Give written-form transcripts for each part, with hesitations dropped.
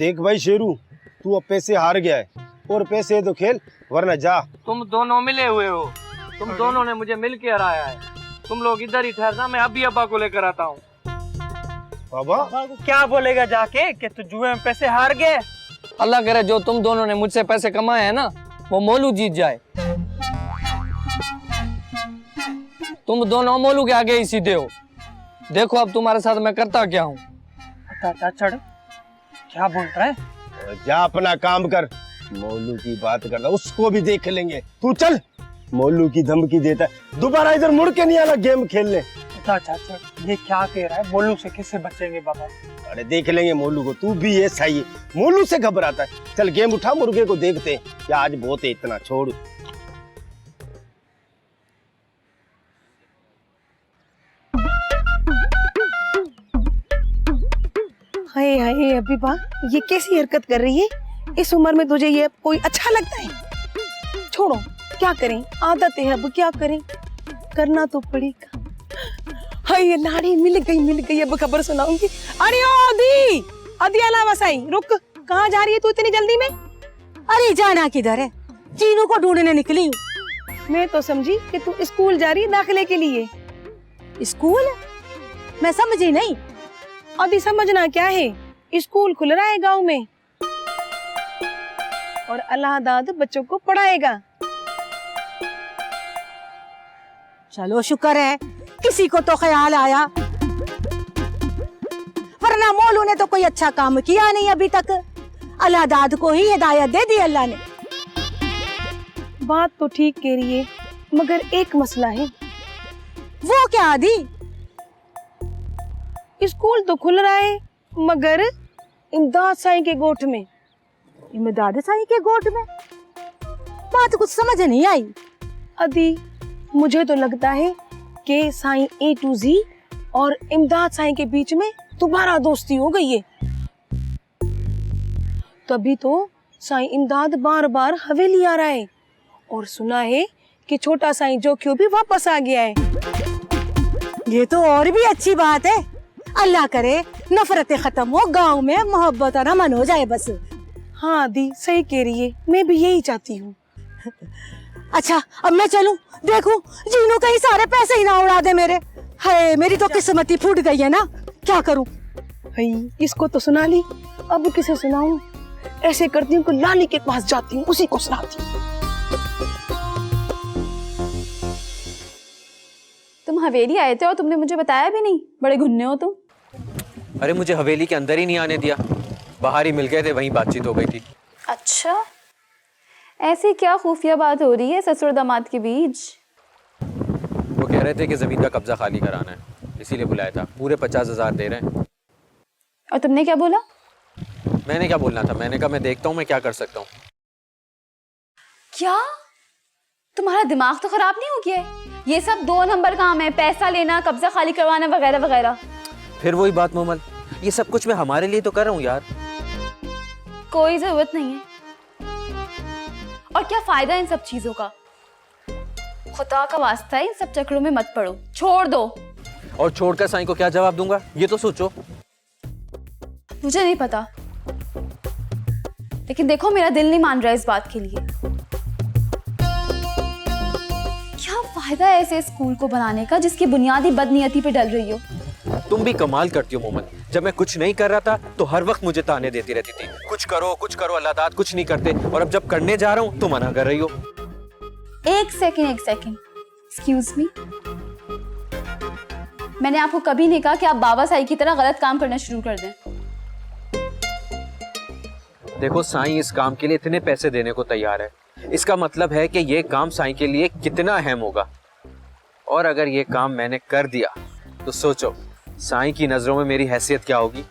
देख भाई शेरू, तू अब पैसे हार गया है और पैसे है तो खेल वरना जा। तुम दोनों मिले हुए हो, तुम दोनों ने मुझे मिल के हराया है। तुम लोग इधर ही ठहरना, मैं अभी अब्बा को लेकर आता हूँ। बाबा क्या बोलेगा जाके कि तू जुए में पैसे हार गए? अल्लाह करे जो तुम दोनों ने मुझसे पैसे कमाए हैं ना, वो मोलू जीत जाए। तुम दोनों मोलू के आगे ही सीधे हो। देखो अब तुम्हारे साथ मैं करता क्या हूँ। चढ़, क्या बोल रहा है? जा अपना काम कर, मोलू की बात करना, उसको भी देख लेंगे। तू चल, मोलू की धमकी देता है, दोबारा इधर मुड़ के नहीं आना गेम खेलने। ये क्या कह रहा है? मोलू से कैसे बचेंगे बाबा? अरे देख लेंगे मोलू को, तू भी ऐसा ही है, मोलू से घबराता है। चल गेम उठा, मुर्गे को देखते हैं क्या आज बहुत है इतना। छोड़ हाय हाय अभी बा, ये कैसी हरकत कर रही है? इस उम्र में तुझे ये कोई अच्छा लगता है? छोड़ो, क्या करें, आदत है, अब क्या करें, करना तो पड़ेगा। हाय ये लाड़ी मिल गई, अब खबर सुनाऊंगी। अरे ओ आदि, आदि अलावा साई, रुक, कहाँ जा रही है तू इतनी जल्दी में? अरे जाना किधर है? चीनू को ढूंढने निकली हूँ। मैं तो समझी कि तू स्कूल जा रही है दाखिले के लिए। स्कूल? मैं समझी नहीं। आदि समझना क्या है, स्कूल खुल रहा है गांव में और अल्लाहदाद बच्चों को पढ़ाएगा। चलो शुक्र है किसी को तो ख्याल आया, वरना मोलू ने तो कोई अच्छा काम किया नहीं अभी तक। अल्लाहदाद को ही हिदायत दे दी अल्लाह ने। बात तो ठीक कह रही है, मगर एक मसला है। वो क्या आदि? स्कूल तो खुल रहा है मगर इमदाद साईं के गोठ में। इमदाद साईं के गोठ में? बात कुछ समझ नहीं आई। अदी मुझे तो लगता है कि साईं A to Z और इमदाद साईं के बीच में दोबारा दोस्ती हो गई है। तभी तो साईं इमदाद बार बार हवेली आ रहा है और सुना है कि छोटा साईं जोखियो भी वापस आ गया है। ये तो और भी अच्छी बात है। अल्लाह करे नफरतें खत्म हो, गांव में मोहब्बत और अमन हो जाए बस। हाँ दी सही कह रही है, मैं भी यही चाहती हूँ। अच्छा अब मैं चलूं, देखूं जीनू कहीं सारे पैसे ही ना उड़ा दे मेरे। हाय मेरी तो किस्मत ही फूट गई है ना, क्या करूं? भाई इसको तो सुना ली, अब किसे सुनाऊं? ऐसे करती हूँ कि लाली के पास जाती हूँ, उसी को सुनाती हूँ। तुम हवेली आए थे और तुमने मुझे बताया भी नहीं, बड़े घुन्ने हो तुम। अरे मुझे हवेली के अंदर ही नहीं आने दिया, बाहर ही मिल गए थे, वहीं बातचीत हो गई थी। अच्छा, ऐसी क्या खुफिया बात हो रही है ससुर दामाद के बीच? वो कह रहे थे कि जमीन का कब्जा खाली कराना है, इसीलिए बुलाया था। पूरे 50,000 दे रहे हैं। और तुमने क्या बोला? मैंने क्या बोलना था, मैंने कहा मैं देखता हूँ मैं क्या कर सकता हूँ। क्या तुम्हारा दिमाग तो खराब नहीं हो गया है? ये सब 2 नंबर काम है, पैसा लेना, कब्जा खाली करवाना वगैरह वगैरह। फिर वही बात मोमल, ये सब कुछ मैं हमारे लिए तो कर रहा हूँ यार। कोई जरूरत नहीं है। और क्या फायदा इन सब चीजों का? खुदा का वास्ता है इन सब चक्रों में मत पड़ो, छोड़ दो। और छोड़कर साईं को क्या जवाब दूंगा, ये तो सोचो। मुझे नहीं पता, लेकिन देखो मेरा दिल नहीं मान रहा इस बात के लिए। क्या फायदा है ऐसे स्कूल को बनाने का जिसकी बुनियादी बदनीयती पे डल रही हो? तुम भी कमाल करती हो मोमन, जब मैं कुछ नहीं कर रहा था तो हर वक्त मुझे ताने देती रहती थी, कुछ करो अल्लाहदाद कुछ नहीं करते, और अब जब करने जा रहा हूँ तो मना कर रही हो। एक सेकंड, एक्सक्यूज मी, मैंने आपको कभी नहीं कहा कि आप बाबा साईं की तरह गलत काम करना शुरू कर दें। देखो साईं इस काम के लिए इतने पैसे देने को तैयार है, इसका मतलब है कि ये काम साईं के लिए कितना अहम होगा। और अगर ये काम मैंने कर दिया तो सोचो साईं की नजरों में मेरी हैसियत क्या होगी।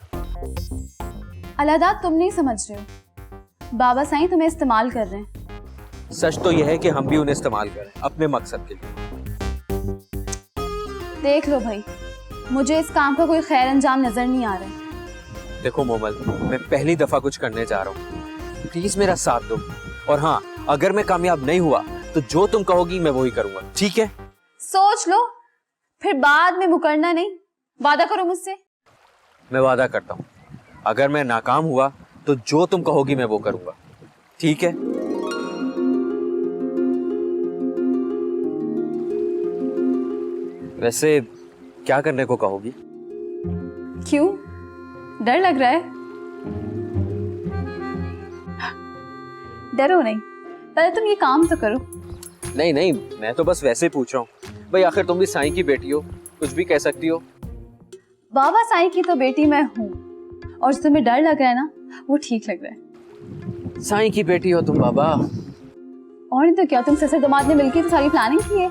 अल्लाहदाद तुम नहीं समझ रहे हो, बाबा साईं तुम्हें इस्तेमाल कर रहे हैं। सच तो यह है कि हम भी उन्हें इस्तेमाल करें अपने मकसद के लिए। देख लो भाई, मुझे इस काम का कोई खैर अंजाम नजर नहीं आ रहा है। देखो मोमल, मैं पहली दफा कुछ करने जा रहा हूँ, प्लीज मेरा साथ दो। और हाँ, अगर मैं कामयाब नहीं हुआ तो जो तुम कहोगी मैं वही करूंगा, ठीक है? सोच लो, फिर बाद में मुकरना नहीं। वादा करो मुझसे। मैं वादा करता हूँ, अगर मैं नाकाम हुआ तो जो तुम कहोगी मैं वो करूंगा, ठीक है? वैसे क्या करने को कहोगी? क्यों, डर लग रहा है? डरो नहीं, पहले तुम ये काम तो करो। नहीं नहीं, मैं तो बस वैसे पूछ रहा हूँ भाई, आखिर तुम भी साईं की बेटी हो, कुछ भी कह सकती हो। बाबा साईं की तो बेटी मैं हूँ, और जो तुम्हें डर लग रहा है ना, वो ठीक लग रहा है। साईं की बेटी हो तुम बाबा। और नहीं तो क्या, तुम ससुर दामाद ने मिलकर तो सारी प्लानिंग की है।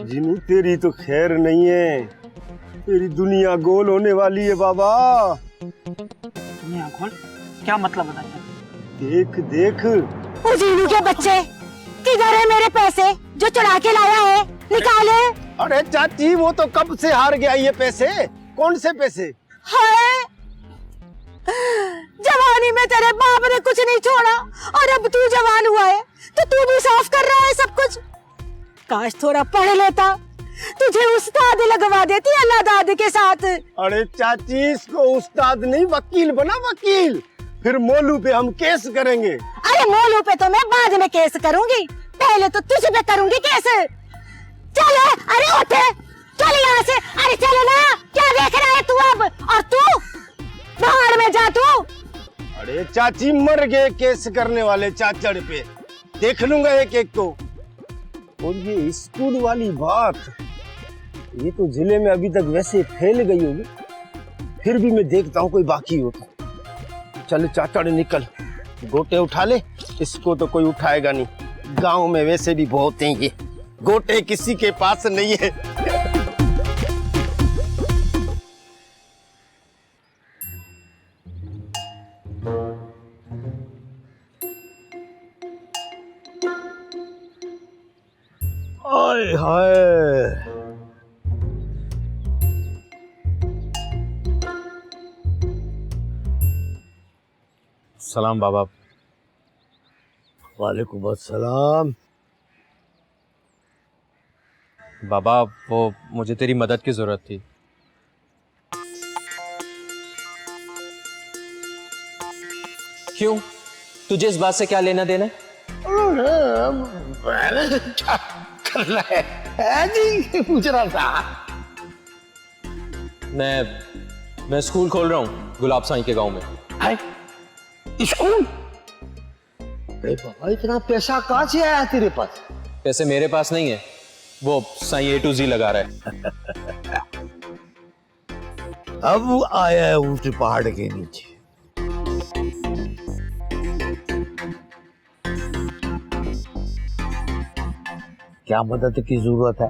जिनू तेरी तो खैर नहीं है, तेरी दुनिया गोल होने वाली है बाबा। दुनिया गोल? क्या मतलब बताइए? देख देख। ओ जीनू के बच्चे, किधर है मेरे पैसे जो चुरा के लाया है? निकाले। अरे चाची, वो तो कब से हार गया ये पैसे। कौन से पैसे? हाय, जवानी में तेरे बाप ने कुछ नहीं छोड़ा, और अब तू जवान हुआ है तो तू भी साफ कर रहा है सब कुछ। काश थोड़ा पढ़ लेता, तुझे उस्ताद लगवा देती अल्लाह दाद के साथ। अरे चाची, इसको उस्ताद नहीं, वकील बना, वकील। फिर मोलू पे हम केस करेंगे। अरे मोलू पे तो मैं बाद में केस करूंगी, पहले तो तुझ पे करूंगी केस। चल, अरे उठ, चल यहाँ से। अरे चल ना, क्या देख रहा है तू अब? और तू बाहर में जा तू। अरे चाची, मर गए केस करने वाले चाचड़ पे, देख लूंगा एक एक को। और ये स्कूल वाली बात, ये तो जिले में अभी तक वैसे फैल गई होगी, फिर भी मैं देखता हूँ कोई बाकी हो तो। चल चाचड़ निकल, गोटे उठा ले। इसको तो कोई उठाएगा नहीं, गांव में वैसे भी बहुत हैं ये, गोटे किसी के पास नहीं है। हाय हाय, सलाम बाबा। वालेकुम अस्सलाम। बाबा, वो मुझे तेरी मदद की जरूरत थी। क्यों, तुझे इस बात से क्या लेना देना है? पूछ रहा था। मैं स्कूल खोल रहा हूँ गुलाब साईं के गांव में। स्कूल? अरे बाबा, इतना पैसा कहाँ से आया तेरे पास? पैसे मेरे पास नहीं है, वो साईं A to Z लगा रहा है। अब आया है ऊंचे पहाड़ के नीचे। क्या मदद की जरूरत है?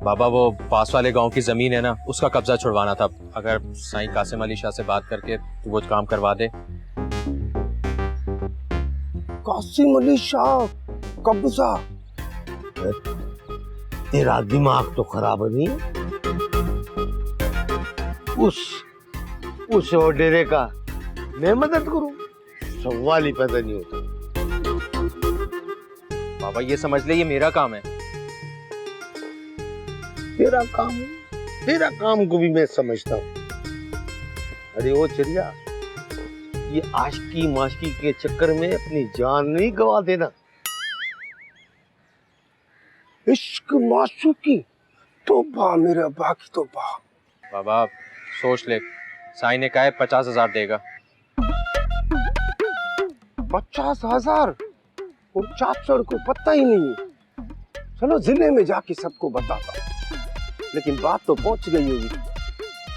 बाबा, वो पास वाले गांव की जमीन है ना, उसका कब्जा छुड़वाना था। अगर साईं कासिम अली शाह से बात करके तो वो काम करवा दे। कासिम अली शाह कब्जा? तेरा दिमाग तो खराब नहीं? उस डेरे का मैं मदद करूं? सवाल ही पैदा नहीं होता। बाबा, ये समझ ले, ये मेरा काम है। तेरा काम? तेरा काम को भी मैं समझता हूँ। अरे ओ चरिया, ये आशिकी माशिकी के चक्कर में अपनी जान नहीं गवा देना। इश्क माशूकी, तौबा मेरे अब्बा की तौबा। बाबा सोच ले, साईं ने कहा है 50,000 देगा। 50,000? और चाचड़ को पता ही नहीं है। चलो जिले में जाके सबको बताता हूँ, लेकिन बात तो पहुंच गई होगी।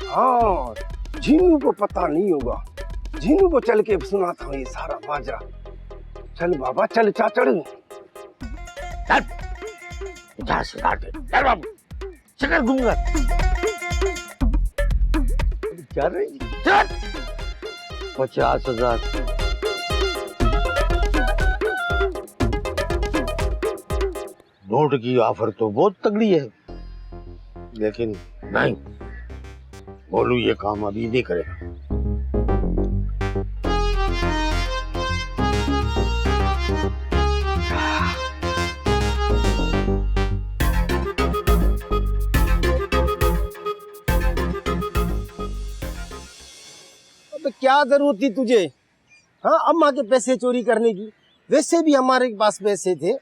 हाँ, जीनू को पता नहीं होगा। जीनू को चल के सुनाता हूँ ये सारा माजरा। चल बाबा, चल चाचड़। चल 50,000 दे। चल बाबू, चल घूमगा। क्या रही? चल 50,000। नोट की ऑफर तो बहुत तगड़ी है। लेकिन नहीं, बोलू ये काम अभी नहीं करेगा। अब क्या जरूरत थी तुझे, हाँ, अम्मा के पैसे चोरी करने की? वैसे भी हमारे पास पैसे थे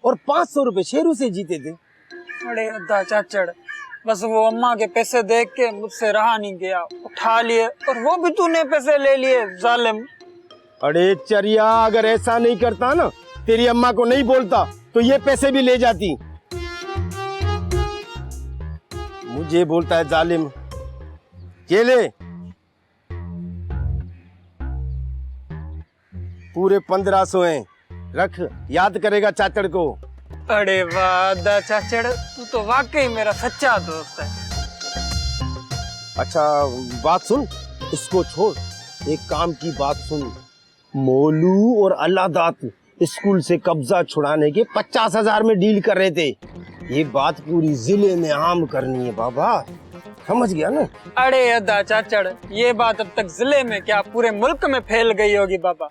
और 500 रुपए शेरू से जीते थे। अरे अद्दा चाचड़, बस वो अम्मा के पैसे देख के मुझसे रहा नहीं गया, उठा लिए और वो भी तूने पैसे ले लिए, जालिम। अरे चरिया, अगर ऐसा नहीं करता ना, तेरी अम्मा को नहीं बोलता तो ये पैसे भी ले जाती। मुझे बोलता है जालिम। ये ले, पूरे 1500 हैं, रख, याद करेगा चाचड़ को। अरे वाह अद्दा चाचड़, तू तो वाकई मेरा सच्चा दोस्त है। अच्छा बात सुन, इसको छोड़, एक काम की बात सुन। मोलू और अल्लाहदात स्कूल से कब्जा छुड़ाने के 50,000 में डील कर रहे थे। ये बात पूरी जिले में आम करनी है बाबा, समझ गया ना? अरे अद्दा चाचड़, ये बात अब तक जिले में क्या पूरे मुल्क में फैल गई होगी बाबा।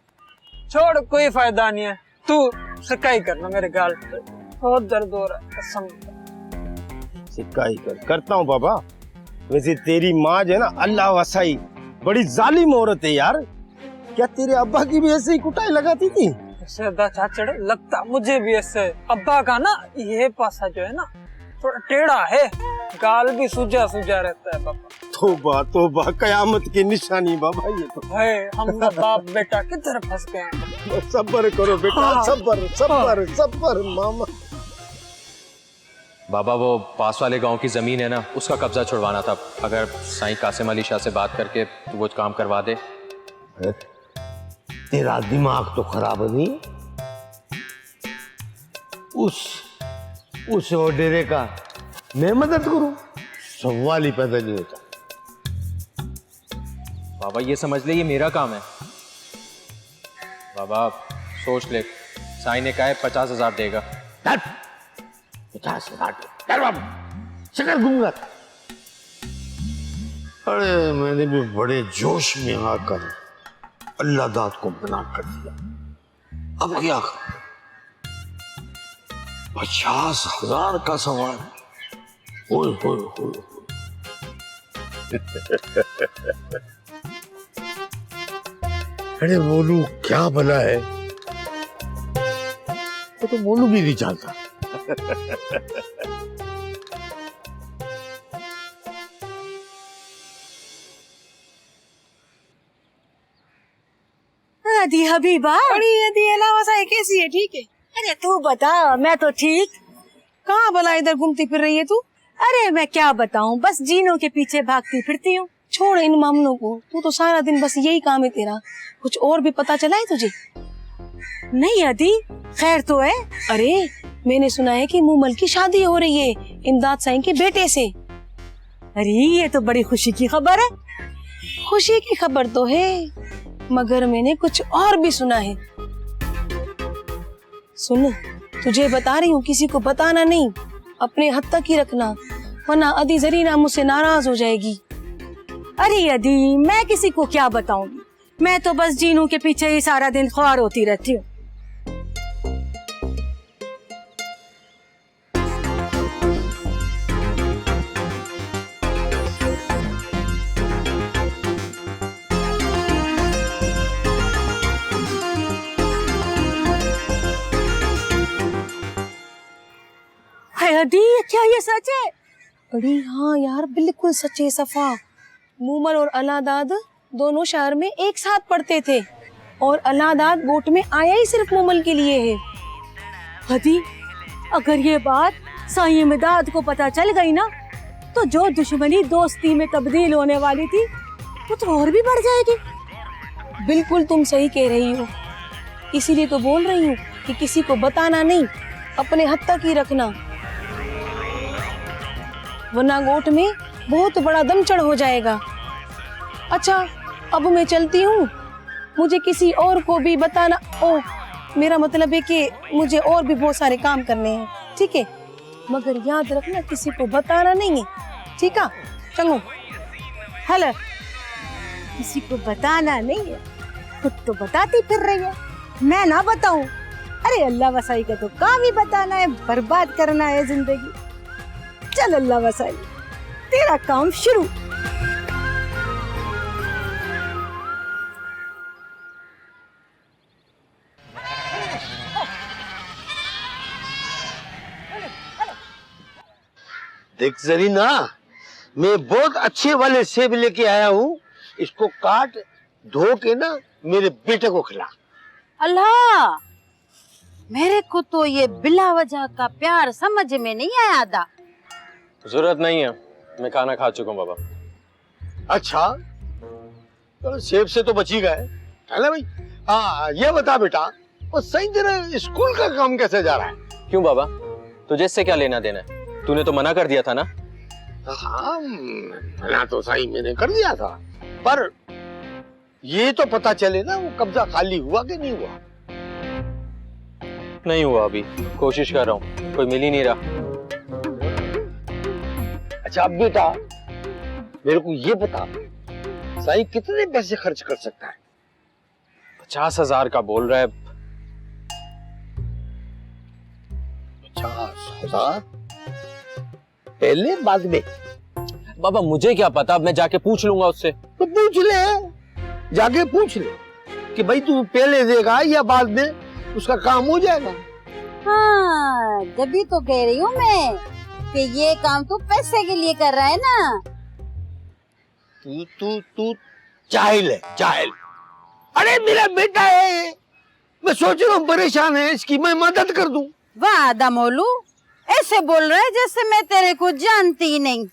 छोड़, कोई फायदा नहीं है, तू सिकाई करना मेरे गाल पे, बहुत दर्द हो रहा है कसम। सिकाई करता हूँ बाबा। वैसे तेरी माँ जो है ना, अल्लाह वसाई, बड़ी जालिम औरत है यार। क्या तेरे अब्बा की भी ऐसे ही कुटाई लगाती थी? ऐसे अद्दा चाचड़, लगता मुझे भी ऐसे। अब्बा का ना ये पासा जो है ना थोड़ा टेढ़ा है, गाल भी सूजा सूजा रहता है बाबा। तौबा तौबा, कयामत की निशानी बाबा ये तो है। हम ना बाप बेटा किधर फंस गए हैं। सब्र करो बेटा, हाँ। सब्र सब्र सब्र मामा। बाबा वो पास वाले गांव की जमीन है ना, उसका कब्जा छुड़वाना था। अगर साईं कासिम अली शाह से बात करके तो वो काम करवा दे। तेरा दिमाग तो खराब नहीं? उस डेरे का मैं मदद करूं? सवाल ही पैदा नहीं होता। बाबा ये समझ ले, ये मेरा काम है। बाबा सोच ले, साईं ने कहा है 50,000 देगा। 50,000 शक्कर घूमगा। अरे मैंने भी बड़े जोश में आकर अल्लाहदात को मना कर दिया। अब क्या करूं? 50,000 का सवाल। ओए होए होए। अरे मोलू क्या भला है, तो मोलू भी नहीं जानता। अदी हबीबा, अरे यदि अलावा साई कैसी है? ठीक है। अरे तू बता। मैं तो ठीक। कहाँ भला इधर घूमती फिर रही है तू? अरे मैं क्या बताऊं, बस जीनों के पीछे भागती फिरती हूँ। छोड़ इन मामलों को, तू तो सारा दिन बस यही काम है तेरा। कुछ और भी पता चला है तुझे? नहीं अदी, खैर तो है। अरे मैंने सुना है कि मूमल की शादी हो रही है इमदाद साईं के बेटे से। अरे ये तो बड़ी खुशी की खबर है। खुशी की खबर तो है, मगर मैंने कुछ और भी सुना है। सुन, तुझे बता रही हूँ, किसी को बताना नहीं, अपने हद तक ही रखना, वरना अदी जरीना मुझसे नाराज हो जाएगी। अरे अदी, मैं किसी को क्या बताऊंगी, मैं तो बस जीनू के पीछे ही सारा दिन ख्वार होती रहती हूँ। अदी क्या ये सच है? अरे हाँ यार, बिल्कुल सच्चे सफा। मूमल और अलादाद दोनों शहर में एक साथ पढ़ते थे और अलादाद गोट में आया ही सिर्फ मूमल के लिए है। अदी, अगर ये बात साईं इमदाद को पता चल गई ना, तो जो दुश्मनी दोस्ती में तब्दील होने वाली थी वो तो और भी बढ़ जाएगी। बिल्कुल तुम सही कह रही हो, इसीलिए तो बोल रही हूँ कि किसी को बताना नहीं, अपने हद तक ही रखना, वरना गोट में बहुत बड़ा दमचढ़ हो जाएगा। अच्छा अब मैं चलती हूँ, मुझे किसी और को भी बताना। ओ, मेरा मतलब है कि मुझे और भी बहुत सारे काम करने हैं। ठीक है, मगर याद रखना किसी को बताना नहीं है, ठीक है? चंगू हेलो, किसी को बताना नहीं है, खुद तो बताती फिर रही है, मैं ना बताऊं? अरे अल्लाह वसाई का तो काम ही बताना है, बर्बाद करना है जिंदगी। चल अल्लाह वसाई, तेरा काम शुरू। देख जरीना, मैं बहुत अच्छे वाले सेब लेके आया हूँ, इसको काट धो के ना मेरे बेटे को खिला। अल्लाह, मेरे को तो ये बिला वजह का प्यार समझ में नहीं आया था। जरूरत नहीं है, मैं खाना खा चुका हूँ बाबा। अच्छा, तो सेब से तो बची गए, है ना भाई? हाँ, ये बता बेटा, वो सही तेरा स्कूल का काम कैसे जा रहा है? क्यों बाबा, तुझे इससे क्या लेना देना है? तूने तो मना कर दिया था ना। हाँ, मना तो सही मैंने कर दिया था, पर ये तो पता चले ना वो कब्जा खाली हुआ कि नहीं हुआ। नहीं हुआ, अभी कोशिश कर रहा हूँ, कोई मिल ही नहीं रहा। अच्छा अब बेटा मेरे को ये बता, साईं कितने पैसे खर्च कर सकता है? 50,000 का बोल रहा है। 50,000? पहले बाद में? बाबा मुझे क्या पता, मैं जाके पूछ लूंगा उससे। तो पूछ ले, जाके पूछ ले कि भाई तू पहले देगा या बाद में, उसका काम हो जाएगा। हाँ, तभी तो कह रही हूँ मैं कि ये काम तो पैसे के लिए कर रहा है ना। तू तू तू जाहिल है, जाहिल। अरे मेरा बेटा है, मैं सोच रहा हूँ परेशान है, इसकी मैं मदद कर दूं। वाह आदमोलू, ऐसे बोल रहा है जैसे मैं तेरे को जानती ही नहीं।